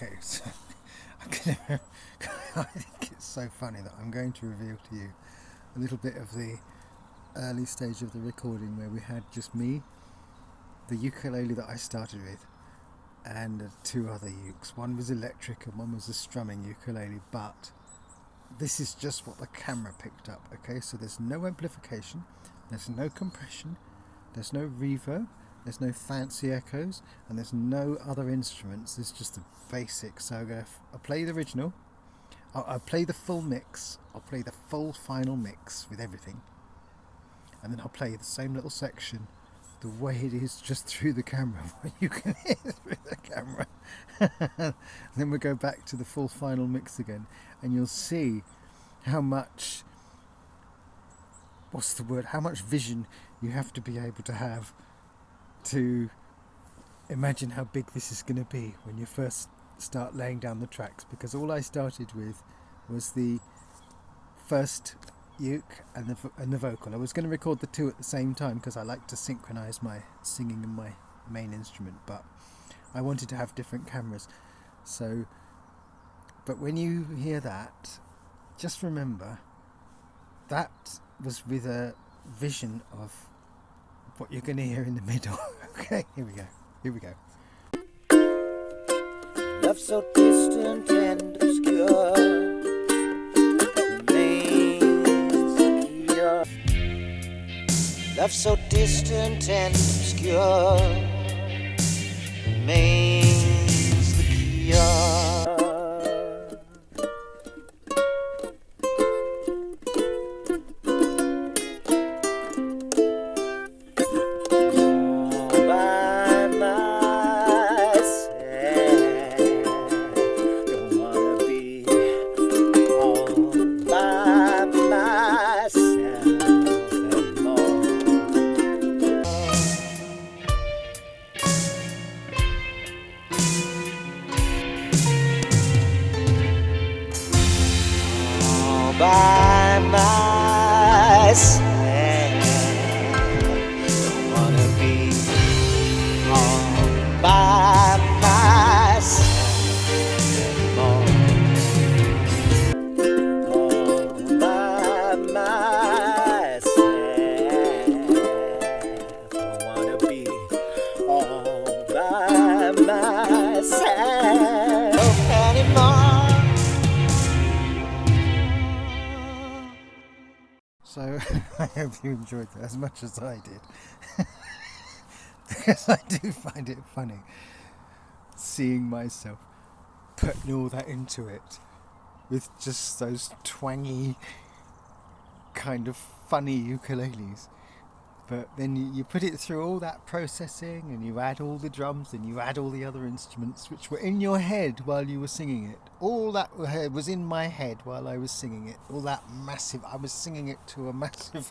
Okay, so I think it's so funny that I'm going to reveal to you a little bit of the early stage of the recording where we had just me, the ukulele that I started with, and two other ukes. One was electric and one was a strumming ukulele, but this is just what the camera picked up, okay? So there's no amplification, there's no compression, there's no reverb, there's no fancy echoes, and there's no other instruments. There's just the basic. So I'll play the original, I'll play the full mix, I'll play the full final mix with everything, and then I'll play the same little section the way it is just through the camera, what you can hear through the camera. And then we'll go back to the full final mix again, and you'll see how much, how much vision you have to be able to have to imagine how big this is going to be when you first start laying down the tracks, because all I started with was the first uke and the vocal. I was going to record the two at the same time because I like to synchronize my singing and my main instrument, but I wanted to have different cameras. So, but when you hear that, just remember that was with a vision of what you're going to hear in the middle. Okay, here we go. Love so distant and obscure remains the cure. Love so distant and obscure remains the cure. By myself, don't wanna be all by myself anymore. All by myself, don't wanna be all by myself anymore. So I hope you enjoyed that as much as I did, because I do find it funny seeing myself putting all that into it with just those twangy kind of funny ukuleles. But then you put it through all that processing, and you add all the drums, and you add all the other instruments which were in your head while you were singing it. All that was in my head while I was singing it. All that massive, I was singing it to a massive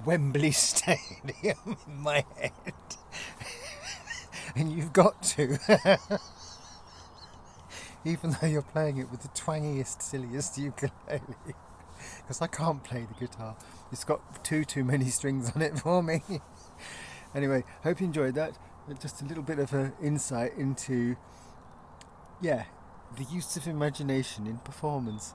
Wembley Stadium in my head. And you've got to. Even though you're playing it with the twangiest, silliest ukulele. Because I can't play the guitar. It's got too many strings on it for me. Anyway, hope you enjoyed that. Just a little bit of an insight into, the use of imagination in performers.